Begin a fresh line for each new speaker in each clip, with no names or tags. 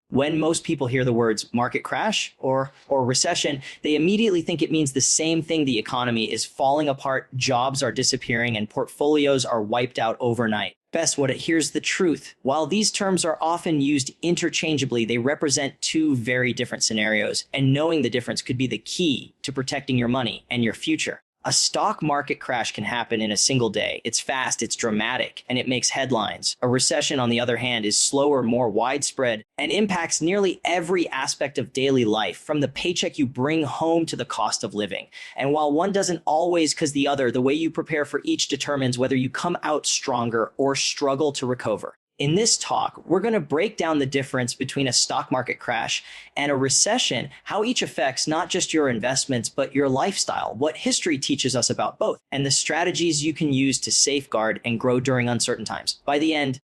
When most people hear the words market crash or recession, they immediately think it means the same thing. The economy is falling apart, jobs are disappearing, and portfolios are wiped out overnight. Best what it here's the truth. While these terms are often used interchangeably, they represent two very different scenarios, and knowing the difference could be the key to protecting your money and your future. A stock market crash can happen in a single day. It's fast, it's dramatic, and it makes headlines. A recession, on the other hand, is slower, more widespread, and impacts nearly every aspect of daily life, from the paycheck you bring home to the cost of living. And while one doesn't always cause the other, the way you prepare for each determines whether you come out stronger or struggle to recover. In this talk, we're going to break down the difference between a stock market crash and a recession, how each affects not just your investments, but your lifestyle, what history teaches us about both, and the strategies you can use to safeguard and grow during uncertain times. By the end,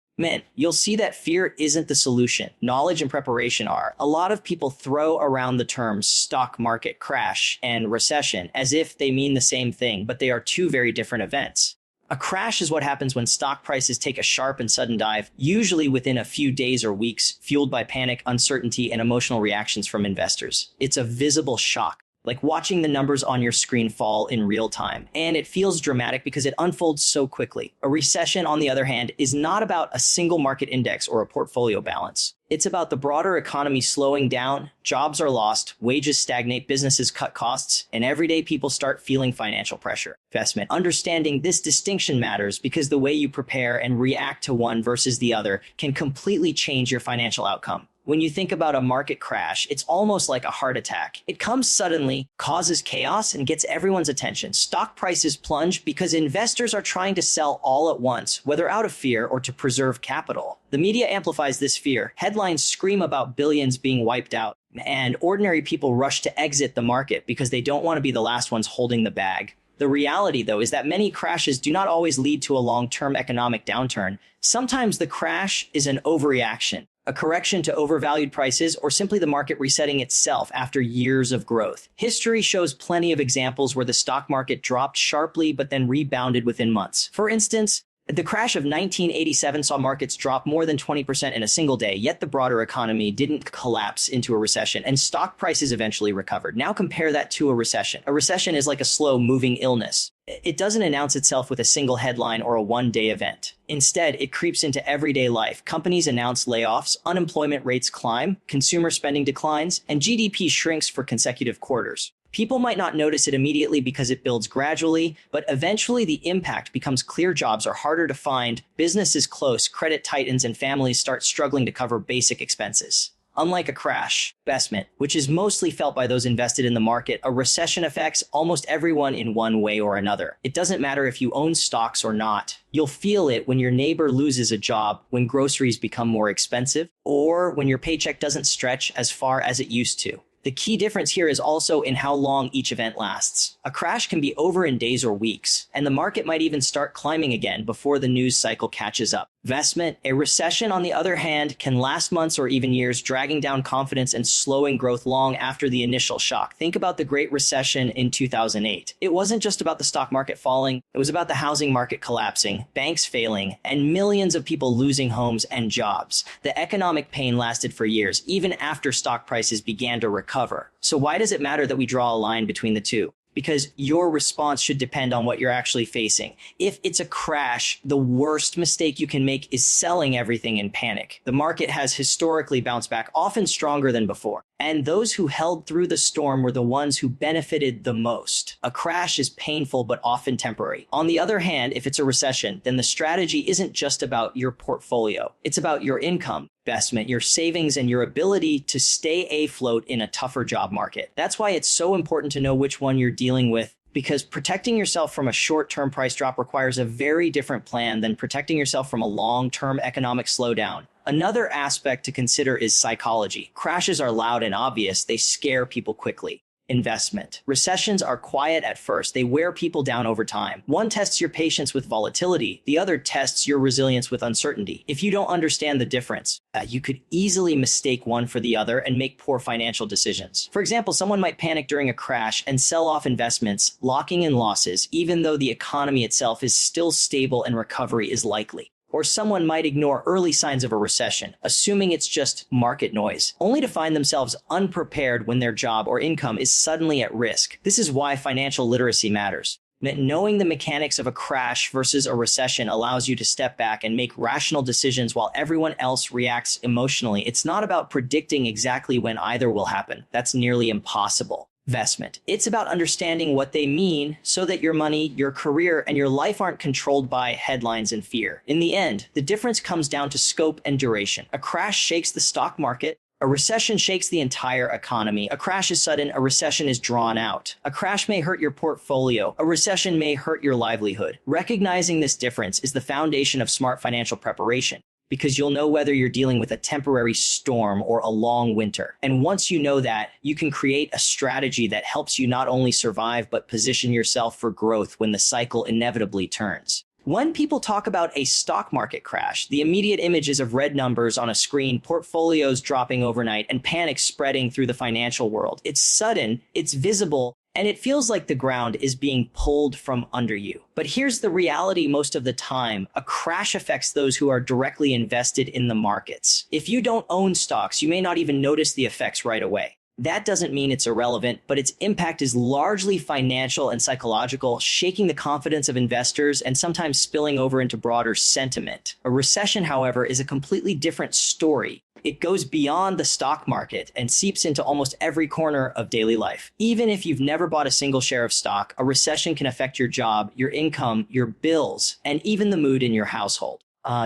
you'll see that fear isn't the solution. Knowledge and preparation are. A lot of people throw around the terms stock market crash and recession as if they mean the same thing, but they are two very different events. A crash is what happens when stock prices take a sharp and sudden dive, usually within a few days or weeks, fueled by panic, uncertainty, and emotional reactions from investors. It's a visible shock, like watching the numbers on your screen fall in real time. And it feels dramatic because it unfolds so quickly. A recession, on the other hand, is not about a single market index or a portfolio balance. It's about the broader economy slowing down, jobs are lost, wages stagnate, businesses cut costs, and everyday people start feeling financial pressure. Investment. Understanding this distinction matters because the way you prepare and react to one versus the other can completely change your financial outcome. When you think about a market crash, it's almost like a heart attack. It comes suddenly, causes chaos, and gets everyone's attention. Stock prices plunge because investors are trying to sell all at once, whether out of fear or to preserve capital. The media amplifies this fear. Headlines scream about billions being wiped out, and ordinary people rush to exit the market because they don't want to be the last ones holding the bag. The reality, though, is that many crashes do not always lead to a long-term economic downturn. Sometimes the crash is an overreaction, a correction to overvalued prices, or simply the market resetting itself after years of growth. History shows plenty of examples where the stock market dropped sharply but then rebounded within months. For instance, the crash of 1987 saw markets drop more than 20% in a single day, yet the broader economy didn't collapse into a recession, and stock prices eventually recovered. Now compare that to a recession. A recession is like a slow-moving illness. It doesn't announce itself with a single headline or a one-day event. Instead, it creeps into everyday life. Companies announce layoffs, unemployment rates climb, consumer spending declines, and GDP shrinks for consecutive quarters. People might not notice it immediately because it builds gradually, but eventually the impact becomes clear. Jobs are harder to find, businesses close, credit tightens, and families start struggling to cover basic expenses. Unlike a crash, investment, which is mostly felt by those invested in the market, a recession affects almost everyone in one way or another. It doesn't matter if you own stocks or not. You'll feel it when your neighbor loses a job, when groceries become more expensive, or when your paycheck doesn't stretch as far as it used to. The key difference here is also in how long each event lasts. A crash can be over in days or weeks, and the market might even start climbing again before the news cycle catches up. Investment. A recession, on the other hand, can last months or even years, dragging down confidence and slowing growth long after the initial shock. Think about the Great Recession in 2008. It wasn't just about the stock market falling, it was about the housing market collapsing, banks failing, and millions of people losing homes and jobs. The economic pain lasted for years, even after stock prices began to recover. So why does it matter that we draw a line between the two? Because your response should depend on what you're actually facing. If it's a crash, the worst mistake you can make is selling everything in panic. The market has historically bounced back, often stronger than before. And those who held through the storm were the ones who benefited the most. A crash is painful but often temporary. On the other hand, if it's a recession, then the strategy isn't just about your portfolio. It's about your income, investment, your savings, and your ability to stay afloat in a tougher job market. That's why it's so important to know which one you're dealing with, because protecting yourself from a short-term price drop requires a very different plan than protecting yourself from a long-term economic slowdown. Another aspect to consider is psychology. Crashes are loud and obvious. They scare people quickly. Investment. Recessions are quiet at first. They wear people down over time. One tests your patience with volatility. The other tests your resilience with uncertainty. If you don't understand the difference, you could easily mistake one for the other and make poor financial decisions. For example, someone might panic during a crash and sell off investments, locking in losses, even though the economy itself is still stable and recovery is likely. Or someone might ignore early signs of a recession, assuming it's just market noise, only to find themselves unprepared when their job or income is suddenly at risk. This is why financial literacy matters. Knowing the mechanics of a crash versus a recession allows you to step back and make rational decisions while everyone else reacts emotionally. It's not about predicting exactly when either will happen. That's nearly impossible. Investment. It's about understanding what they mean so that your money, your career, and your life aren't controlled by headlines and fear. In the end, the difference comes down to scope and duration. A crash shakes the stock market. A recession shakes the entire economy. A crash is sudden. A recession is drawn out. A crash may hurt your portfolio. A recession may hurt your livelihood. Recognizing this difference is the foundation of smart financial preparation, because you'll know whether you're dealing with a temporary storm or a long winter. And once you know that, you can create a strategy that helps you not only survive, but position yourself for growth when the cycle inevitably turns. When people talk about a stock market crash, the immediate image is of red numbers on a screen, portfolios dropping overnight, and panic spreading through the financial world. It's sudden, it's visible, and it feels like the ground is being pulled from under you. But here's the reality most of the time. A crash affects those who are directly invested in the markets. If you don't own stocks, you may not even notice the effects right away. That doesn't mean it's irrelevant, but its impact is largely financial and psychological, shaking the confidence of investors and sometimes spilling over into broader sentiment. A recession, however, is a completely different story. It goes beyond the stock market and seeps into almost every corner of daily life. Even if you've never bought a single share of stock, a recession can affect your job, your income, your bills, and even the mood in your household.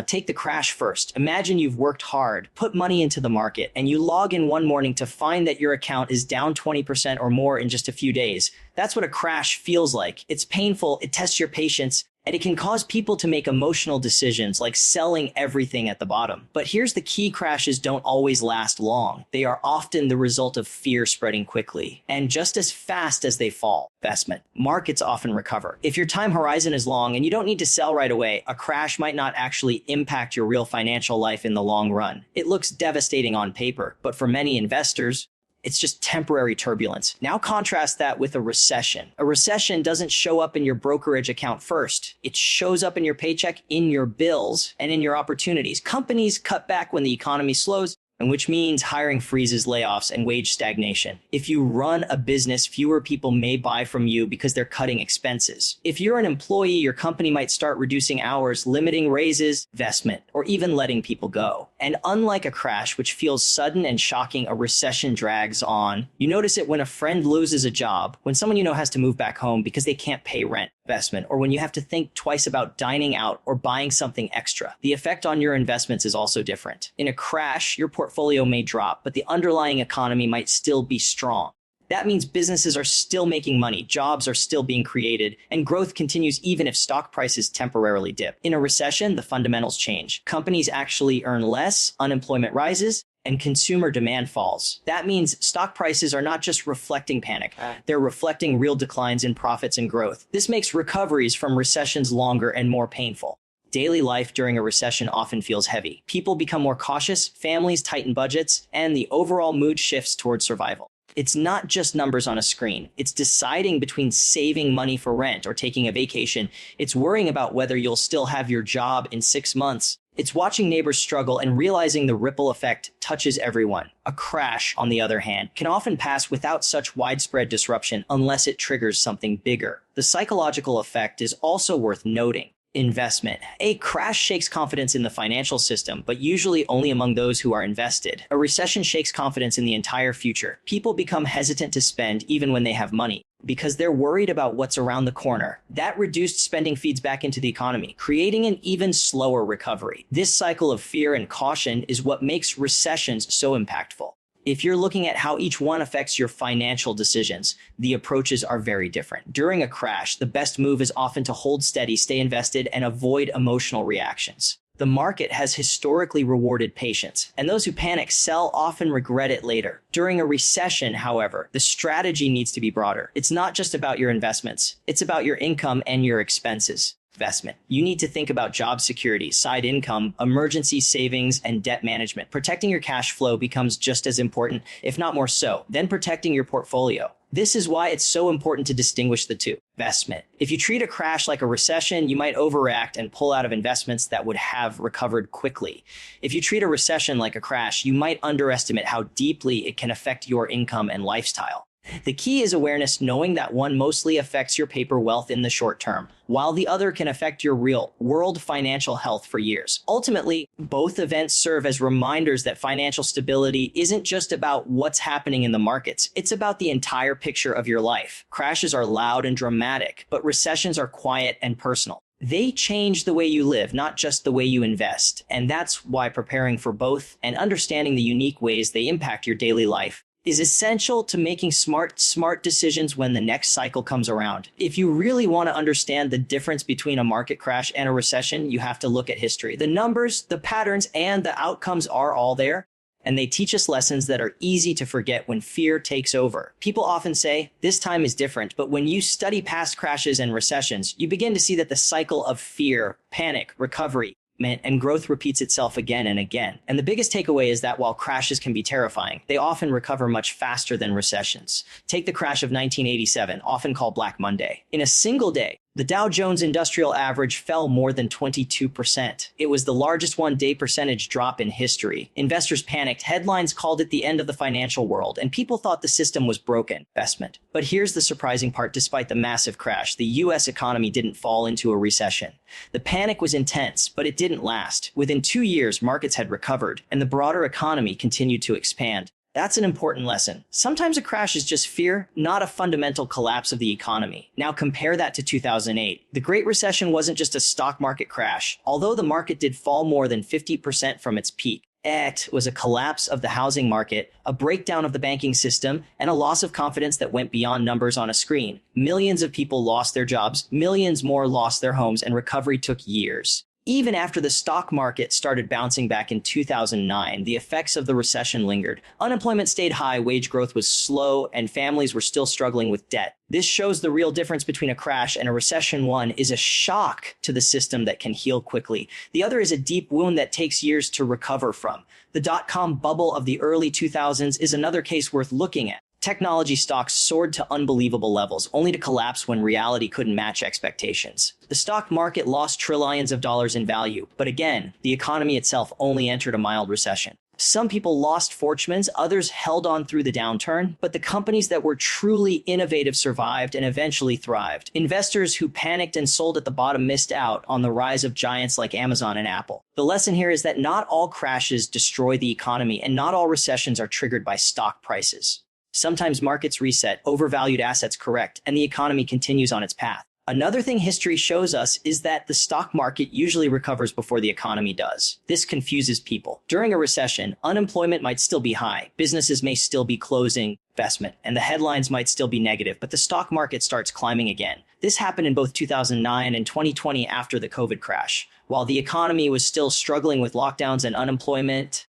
Take the crash first. Imagine you've worked hard, put money into the market, and you log in one morning to find that your account is down 20% or more in just a few days. That's what a crash feels like. It's painful, it tests your patience, and it can cause people to make emotional decisions like selling everything at the bottom. But here's the key: crashes don't always last long. They are often the result of fear spreading quickly, and just as fast as they fall. Investment. Markets often recover. If your time horizon is long and you don't need to sell right away, a crash might not actually impact your real financial life in the long run. It looks devastating on paper, but for many investors, it's just temporary turbulence. Now contrast that with a recession. A recession doesn't show up in your brokerage account first. It shows up in your paycheck, in your bills, and in your opportunities. Companies cut back when the economy slows, and which means hiring freezes, layoffs, and wage stagnation. If you run a business, fewer people may buy from you because they're cutting expenses. If you're an employee, your company might start reducing hours, limiting raises, investment, or even letting people go. And unlike a crash, which feels sudden and shocking, a recession drags on. You notice it when a friend loses a job, when someone you know has to move back home because they can't pay rent. Investment, or when you have to think twice about dining out or buying something extra. The effect on your investments is also different. In a crash, your portfolio may drop, but the underlying economy might still be strong. That means businesses are still making money, jobs are still being created, and growth continues even if stock prices temporarily dip. In a recession, the fundamentals change. Companies actually earn less, unemployment rises, and consumer demand falls. That means stock prices are not just reflecting panic, they're reflecting real declines in profits and growth. This makes recoveries from recessions longer and more painful. Daily life during a recession often feels heavy. People become more cautious, families tighten budgets, and the overall mood shifts towards survival. It's not just numbers on a screen. It's deciding between saving money for rent or taking a vacation. It's worrying about whether you'll still have your job in 6 months. It's watching neighbors struggle and realizing the ripple effect touches everyone. A crash, on the other hand, can often pass without such widespread disruption unless it triggers something bigger. The psychological effect is also worth noting. Investment. A crash shakes confidence in the financial system, but usually only among those who are invested. A recession shakes confidence in the entire future. People become hesitant to spend even when they have money, because they're worried about what's around the corner. That reduced spending feeds back into the economy, creating an even slower recovery. This cycle of fear and caution is what makes recessions so impactful. If you're looking at how each one affects your financial decisions, the approaches are very different. During a crash, the best move is often to hold steady, stay invested, and avoid emotional reactions. The market has historically rewarded patience, and those who panic sell often regret it later. During a recession, however, the strategy needs to be broader. It's not just about your investments. It's about your income and your expenses. Investment. You need to think about job security, side income, emergency savings, and debt management. Protecting your cash flow becomes just as important, if not more so. Then protecting your portfolio. This is why it's so important to distinguish the two. Investment. If you treat a crash like a recession, you might overreact and pull out of investments that would have recovered quickly. If you treat a recession like a crash, you might underestimate how deeply it can affect your income and lifestyle. The key is awareness, knowing that one mostly affects your paper wealth in the short term, while the other can affect your real world financial health for years. Ultimately, both events serve as reminders that financial stability isn't just about what's happening in the markets. It's about the entire picture of your life. Crashes are loud and dramatic, but recessions are quiet and personal. They change the way you live, not just the way you invest. And that's why preparing for both and understanding the unique ways they impact your daily life is essential to making smart decisions when the next cycle comes around. If you really want to understand the difference between a market crash and a recession, you have to look at history. The numbers, the patterns, and the outcomes are all there, and they teach us lessons that are easy to forget when fear takes over. People often say, this time is different, but when you study past crashes and recessions, you begin to see that the cycle of fear, panic, recovery, and growth repeats itself again and again. And the biggest takeaway is that while crashes can be terrifying, they often recover much faster than recessions. Take the crash of 1987, often called Black Monday. In a single day, the Dow Jones Industrial Average fell more than 22%. It was the largest one-day percentage drop in history. Investors panicked, headlines called it the end of the financial world, and people thought the system was broken. Investment. But here's the surprising part. Despite the massive crash, the US economy didn't fall into a recession. The panic was intense, but it didn't last. Within 2 years, markets had recovered, and the broader economy continued to expand. That's an important lesson. Sometimes a crash is just fear, not a fundamental collapse of the economy. Now compare that to 2008. The Great Recession wasn't just a stock market crash. Although the market did fall more than 50% from its peak, it was a collapse of the housing market, a breakdown of the banking system, and a loss of confidence that went beyond numbers on a screen. Millions of people lost their jobs, millions more lost their homes, and recovery took years. Even after the stock market started bouncing back in 2009, the effects of the recession lingered. Unemployment stayed high, wage growth was slow, and families were still struggling with debt. This shows the real difference between a crash and a recession. One is a shock to the system that can heal quickly. The other is a deep wound that takes years to recover from. The dot-com bubble of the early 2000s is another case worth looking at. Technology stocks soared to unbelievable levels, only to collapse when reality couldn't match expectations. The stock market lost trillions of dollars in value, but again, the economy itself only entered a mild recession. Some people lost fortunes, others held on through the downturn, but the companies that were truly innovative survived and eventually thrived. Investors who panicked and sold at the bottom missed out on the rise of giants like Amazon and Apple. The lesson here is that not all crashes destroy the economy, and not all recessions are triggered by stock prices. Sometimes markets reset, overvalued assets correct, and the economy continues on its path. Another thing history shows us is that the stock market usually recovers before the economy does. This confuses people. During a recession, unemployment might still be high, businesses may still be closing investment, and the headlines might still be negative, but the stock market starts climbing again. This happened in both 2009 and 2020 after the COVID crash. While the economy was still struggling with lockdowns and unemployment,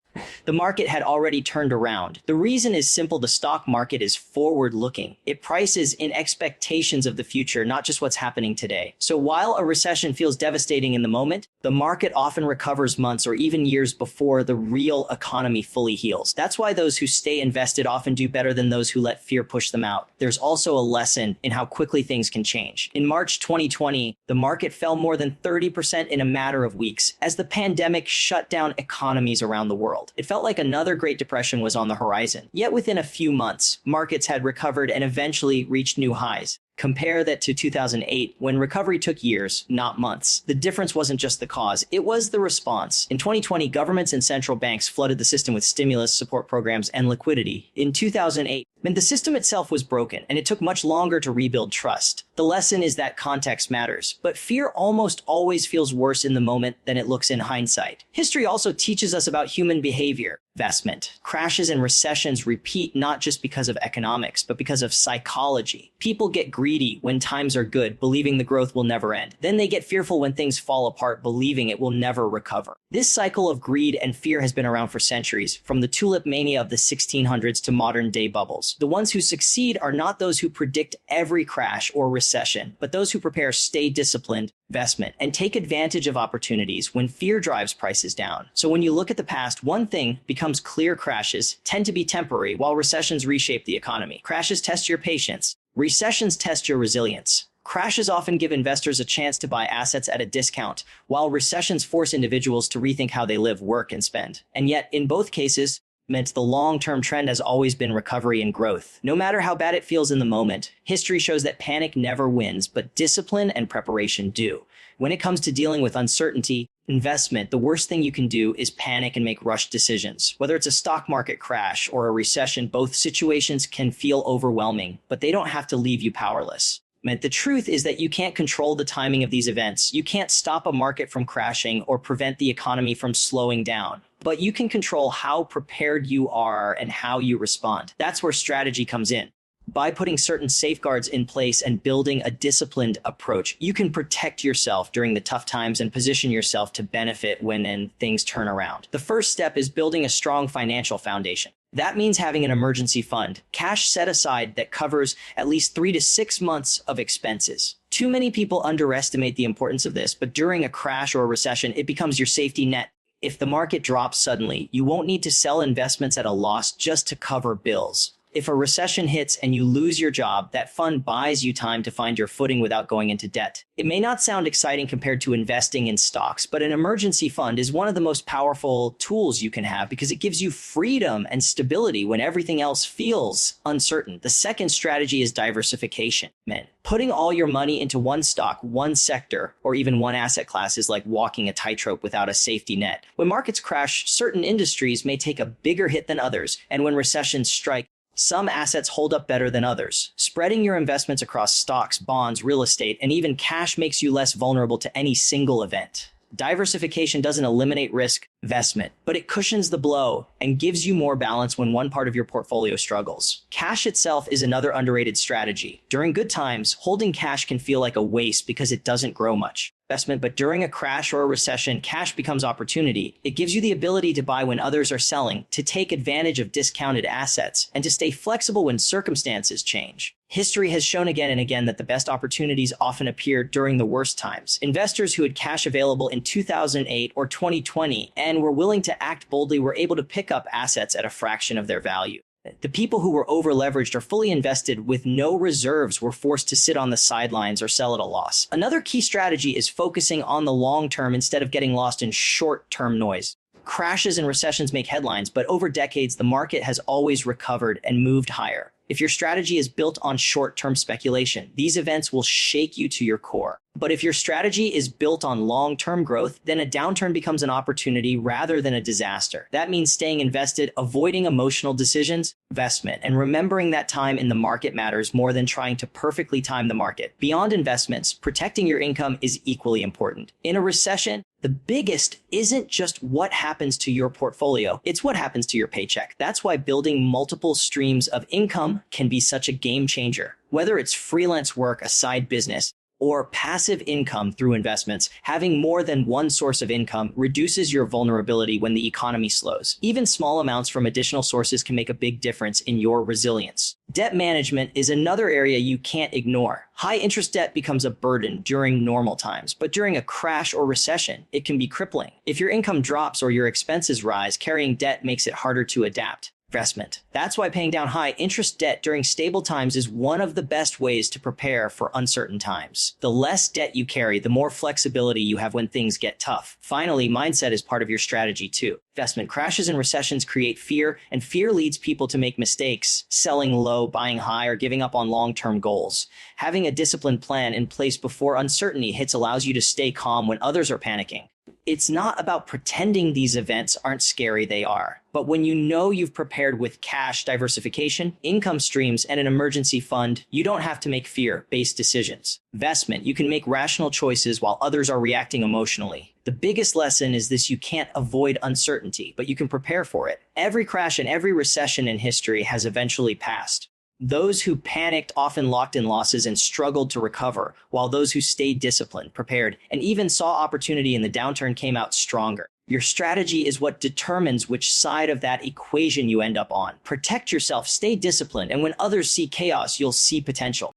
the market had already turned around. The reason is simple. The stock market is forward-looking. It prices in expectations of the future, not just what's happening today. So while a recession feels devastating in the moment, the market often recovers months or even years before the real economy fully heals. That's why those who stay invested often do better than those who let fear push them out. There's also a lesson in how quickly things can change. In March 2020, the market fell more than 30% in a matter of weeks as the pandemic shut down economies around the world. It felt like another Great Depression was on the horizon. Yet within a few months, markets had recovered and eventually reached new highs. Compare that to 2008, when recovery took years, not months. The difference wasn't just the cause, it was the response. In 2020, governments and central banks flooded the system with stimulus, support programs, and liquidity. In 2008, the system itself was broken, and it took much longer to rebuild trust. The lesson is that context matters, but fear almost always feels worse in the moment than it looks in hindsight. History also teaches us about human behavior. Investment. Crashes and recessions repeat not just because of economics, but because of psychology. People get greedy when times are good, believing the growth will never end. Then they get fearful when things fall apart, believing it will never recover. This cycle of greed and fear has been around for centuries, from the tulip mania of the 1600s to modern-day bubbles. The ones who succeed are not those who predict every crash or recession, but those who prepare, stay disciplined, investment, and take advantage of opportunities when fear drives prices down. So when you look at the past, one thing becomes clear: crashes tend to be temporary, while recessions reshape the economy. Crashes test your patience. Recessions test your resilience. Crashes often give investors a chance to buy assets at a discount, while recessions force individuals to rethink how they live, work, and spend. And yet, in both cases, the long-term trend has always been recovery and growth. No matter how bad it feels in the moment, history shows that panic never wins, but discipline and preparation do. When it comes to dealing with uncertainty, investment, the worst thing you can do is panic and make rushed decisions. Whether it's a stock market crash or a recession, both situations can feel overwhelming, but they don't have to leave you powerless. The truth is that you can't control the timing of these events. You can't stop a market from crashing or prevent the economy from slowing down, but you can control how prepared you are and how you respond. That's where strategy comes in. By putting certain safeguards in place and building a disciplined approach, you can protect yourself during the tough times and position yourself to benefit when things turn around. The first step is building a strong financial foundation. That means having an emergency fund, cash set aside that covers at least 3 to 6 months of expenses. Too many people underestimate the importance of this, but during a crash or a recession, it becomes your safety net. If the market drops suddenly, you won't need to sell investments at a loss just to cover bills. If a recession hits and you lose your job, that fund buys you time to find your footing without going into debt. It may not sound exciting compared to investing in stocks, but an emergency fund is one of the most powerful tools you can have because it gives you freedom and stability when everything else feels uncertain. The second strategy is diversification. Putting all your money into one stock, one sector, or even one asset class is like walking a tightrope without a safety net. When markets crash, certain industries may take a bigger hit than others, and when recessions strike, some assets hold up better than others. Spreading your investments across stocks, bonds, real estate, and even cash makes you less vulnerable to any single event. Diversification doesn't eliminate risk investment, but it cushions the blow and gives you more balance when one part of your portfolio struggles. Cash itself is another underrated strategy. During good times, holding cash can feel like a waste because it doesn't grow much. But during a crash or a recession, cash becomes opportunity. It gives you the ability to buy when others are selling, to take advantage of discounted assets, and to stay flexible when circumstances change. History has shown again and again that the best opportunities often appear during the worst times. Investors who had cash available in 2008 or 2020 and were willing to act boldly were able to pick up assets at a fraction of their value. The people who were over-leveraged or fully invested with no reserves were forced to sit on the sidelines or sell at a loss. Another key strategy is focusing on the long term instead of getting lost in short-term noise. Crashes and recessions make headlines, but over decades, the market has always recovered and moved higher. If your strategy is built on short-term speculation, these events will shake you to your core. But if your strategy is built on long-term growth, then a downturn becomes an opportunity rather than a disaster. That means staying invested, avoiding emotional decisions, investment, and remembering that time in the market matters more than trying to perfectly time the market. Beyond investments, protecting your income is equally important. In a recession, the biggest isn't just what happens to your portfolio, it's what happens to your paycheck. That's why building multiple streams of income can be such a game changer. Whether it's freelance work, a side business, or passive income through investments, having more than one source of income reduces your vulnerability when the economy slows. Even small amounts from additional sources can make a big difference in your resilience. Debt management is another area you can't ignore. High interest debt becomes a burden during normal times, but during a crash or recession, it can be crippling. If your income drops or your expenses rise, carrying debt makes it harder to adapt. Investment. That's why paying down high interest debt during stable times is one of the best ways to prepare for uncertain times. The less debt you carry, the more flexibility you have when things get tough. Finally, mindset is part of your strategy too. Investment crashes and recessions create fear, and fear leads people to make mistakes, selling low, buying high, or giving up on long-term goals. Having a disciplined plan in place before uncertainty hits allows you to stay calm when others are panicking. It's not about pretending these events aren't scary, they are. But when you know you've prepared with cash, diversification, income streams, and an emergency fund, you don't have to make fear-based decisions. Investment, you can make rational choices while others are reacting emotionally. The biggest lesson is this: you can't avoid uncertainty, but you can prepare for it. Every crash and every recession in history has eventually passed. Those who panicked often locked in losses and struggled to recover, while those who stayed disciplined, prepared, and even saw opportunity in the downturn came out stronger. Your strategy is what determines which side of that equation you end up on. Protect yourself, stay disciplined, and when others see chaos, you'll see potential.